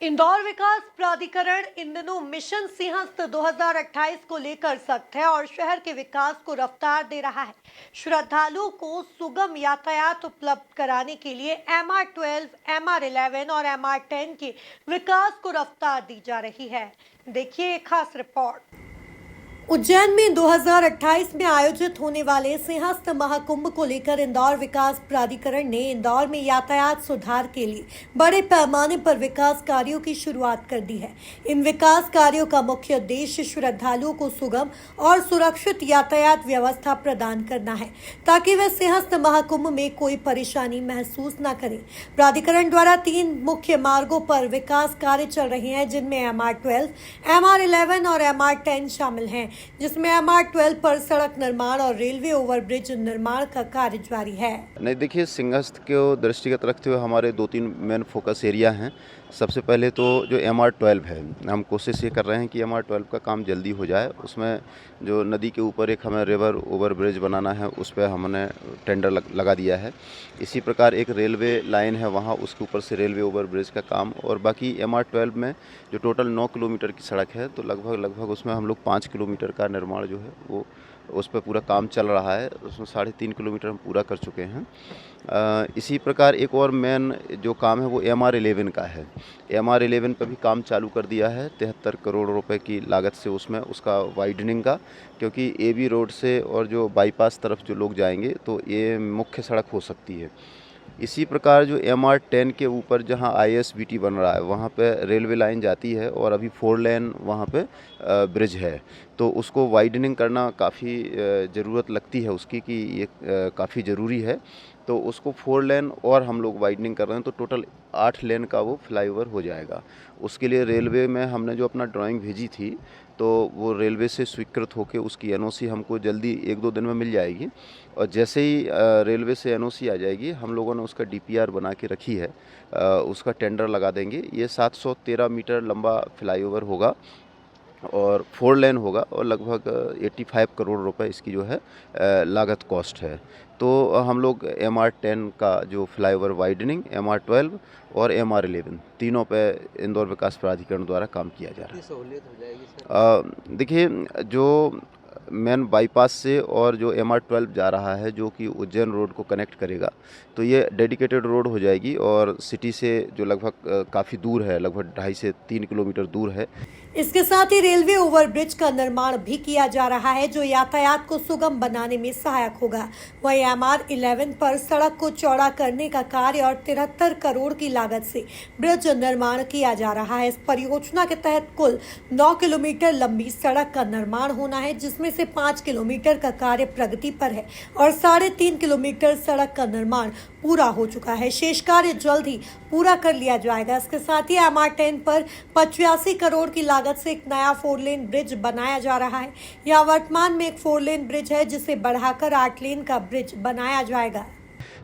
इंदौर विकास प्राधिकरण इन दिनों मिशन सिंहस्थ 2028 को लेकर सख्त है और शहर के विकास को रफ्तार दे रहा है। श्रद्धालुओं को सुगम यातायात उपलब्ध कराने के लिए MR12, MR11 और MR10 के विकास को रफ्तार दी जा रही है। देखिए एक खास रिपोर्ट। उज्जैन में 2028 में आयोजित होने वाले सिंहस्थ महाकुंभ को लेकर इंदौर विकास प्राधिकरण ने इंदौर में यातायात सुधार के लिए बड़े पैमाने पर विकास कार्यों की शुरुआत कर दी है। इन विकास कार्यों का मुख्य उद्देश्य श्रद्धालुओं को सुगम और सुरक्षित यातायात व्यवस्था प्रदान करना है, ताकि वे सिंहस्थ महाकुंभ में कोई परेशानी महसूस न करें। प्राधिकरण द्वारा 3 मुख्य मार्गों पर विकास कार्य चल रहे हैं, जिनमें MR12, MR11 और MR10 शामिल हैं, जिसमें MR12 पर सड़क निर्माण और रेलवे ओवरब्रिज निर्माण का कार्य जारी है। नहीं, देखिए, सिंहस्थ को दृष्टिगत रखते हुए हमारे 2-3 मेन फोकस एरिया हैं। सबसे पहले तो जो MR12 है, हम कोशिश ये कर रहे हैं कि MR12 का काम जल्दी हो जाए। उसमें जो नदी के ऊपर एक हमें रिवर ओवरब्रिज बनाना है, उस पर हमने टेंडर लगा दिया है। इसी प्रकार एक रेलवे लाइन है वहाँ, उसके ऊपर से रेलवे ओवरब्रिज का काम, और बाकी MR12 में जो टोटल 9 किलोमीटर की सड़क है, तो लगभग उसमें हम लोग 5 किलोमीटर का निर्माण जो है वो उस पर पूरा काम चल रहा है। उसमें 3.5 किलोमीटर हम पूरा कर चुके हैं। इसी प्रकार एक और मेन जो काम है वो MR11 का है। MR11 पर भी काम चालू कर दिया है 73 करोड़ रुपए की लागत से, उसमें उसका वाइडनिंग का, क्योंकि AB रोड से और जो बाईपास तरफ जो लोग जाएंगे तो ये मुख्य सड़क हो सकती है। इसी प्रकार जो MR10 के ऊपर जहां ISBT बन रहा है, वहां पे रेलवे लाइन जाती है और अभी 4 लेन वहां पे ब्रिज है, तो उसको वाइडनिंग करना काफ़ी ज़रूरत लगती है उसकी, कि ये काफ़ी ज़रूरी है। तो उसको 4 लेन और हम लोग वाइडनिंग कर रहे हैं, तो टोटल 8 लेन का वो फ्लाईओवर हो जाएगा। उसके लिए रेलवे में हमने जो अपना ड्राइंग भेजी थी, तो वो रेलवे से स्वीकृत होकर उसकी NOC हमको जल्दी 1-2 दिन में मिल जाएगी। और जैसे ही रेलवे से NOC आ जाएगी, हम लोगों ने उसका DPR बना के रखी है, उसका टेंडर लगा देंगे। ये 713 मीटर लंबा फ्लाईओवर होगा और 4 लेन होगा, और लगभग 85 करोड़ रुपए इसकी जो है लागत कॉस्ट है। तो हम लोग MR10 का जो फ्लाईओवर वाइडनिंग, MR12 और MR11 तीनों पे इंदौर विकास प्राधिकरण द्वारा काम किया जा रहा है। सहूलियत हो जाएगी सर? देखिए, जो मेन बाईपास से और जो MR12 जा रहा है, जो कि उज्जैन रोड को कनेक्ट करेगा, तो ये डेडिकेटेड रोड हो जाएगी, और सिटी से जो लगभग काफ़ी दूर है, लगभग 2.5 से 3 किलोमीटर दूर है। इसके साथ ही रेलवे ओवरब्रिज का निर्माण भी किया जा रहा है, जो यातायात को सुगम बनाने में सहायक होगा। वहीं MR11 पर सड़क को चौड़ा करने का कार्य और 73 करोड़ की लागत से ब्रिज निर्माण किया जा रहा है। इस परियोजना के तहत कुल 9 किलोमीटर लंबी सड़क का निर्माण होना है, जिसमें से 5 किलोमीटर का कार्य प्रगति पर है और 3.5 किलोमीटर सड़क का निर्माण पूरा हो चुका है। शेष कार्य जल्द ही पूरा कर लिया जाएगा। इसके साथ ही MR10 पर 85 करोड़ की लागत से एक नया 4 लेन ब्रिज बनाया जा रहा है। यह वर्तमान में एक 4 लेन ब्रिज है, जिसे बढ़ाकर 8 लेन का ब्रिज बनाया जाएगा।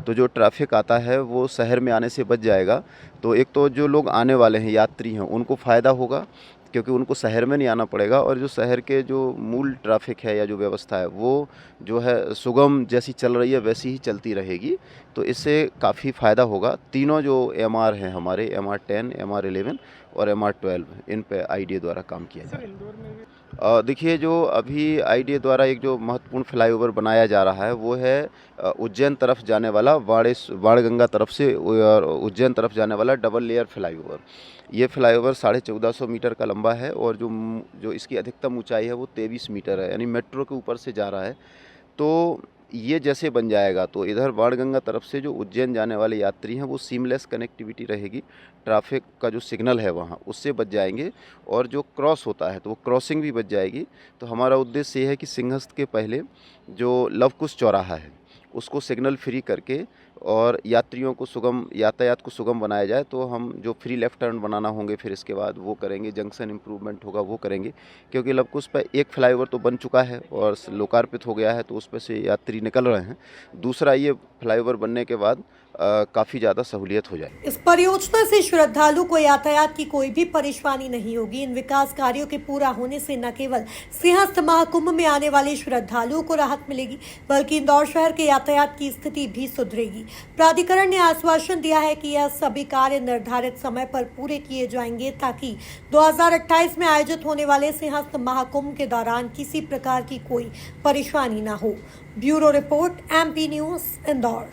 तो जो ट्रैफिक आता है वो शहर में आने से बच जाएगा। तो एक तो जो लोग आने वाले हैं, यात्री हैं, उनको फ़ायदा होगा, क्योंकि उनको शहर में नहीं आना पड़ेगा, और जो शहर के जो मूल ट्रैफिक है या जो व्यवस्था है, वो जो है सुगम जैसी चल रही है वैसी ही चलती रहेगी। तो इससे काफ़ी फ़ायदा होगा। तीनों जो MR हैं हमारे, MR10, MR11 और MR12, इन पे IDA द्वारा काम किया जा रहा है। देखिए, जो अभी IDA द्वारा एक जो महत्वपूर्ण फ्लाईओवर बनाया जा रहा है, वो है उज्जैन तरफ जाने वाला, बाणगंगा तरफ से उज्जैन तरफ जाने वाला डबल लेयर फ्लाईओवर। ये फ्लाईओवर 1450 मीटर का लंबा है, और जो इसकी अधिकतम ऊंचाई है वो 23 मीटर है, यानी मेट्रो के ऊपर से जा रहा है। तो ये जैसे बन जाएगा, तो इधर बाणगंगा तरफ से जो उज्जैन जाने वाले यात्री हैं, वो सीमलेस कनेक्टिविटी रहेगी। ट्रैफिक का जो सिग्नल है वहाँ, उससे बच जाएंगे, और जो क्रॉस होता है तो वो क्रॉसिंग भी बच जाएगी। तो हमारा उद्देश्य ये है कि सिंहस्थ के पहले जो लवकुश चौराहा है, उसको सिग्नल फ्री करके और यात्रियों को सुगम यातायात को सुगम बनाया जाए। तो हम जो फ्री लेफ़्ट टर्न बनाना होंगे, फिर इसके बाद वो करेंगे, जंक्शन इम्प्रूवमेंट होगा वो करेंगे, क्योंकि लवकुश पर एक फ्लाईओवर तो बन चुका है और लोकार्पित हो गया है, तो उस पर से यात्री निकल रहे हैं। दूसरा, ये फ्लाईओवर बनने के बाद काफ़ी ज़्यादा सहूलियत हो जाए। इस परियोजना से श्रद्धालु को यातायात की कोई भी परेशानी नहीं होगी। इन विकास कार्यों के पूरा होने से न केवल सिंहस्थ महाकुंभ में आने वाले श्रद्धालुओं को राहत मिलेगी, बल्कि इंदौर शहर के यातायात की स्थिति भी सुधरेगी। प्राधिकरण ने आश्वासन दिया है कि यह सभी कार्य निर्धारित समय पर पूरे किए जाएंगे, ताकि 2028 में आयोजित होने वाले सिंहस्थ महाकुंभ के दौरान किसी प्रकार की कोई परेशानी न हो। Bureau report, MP news, Indore.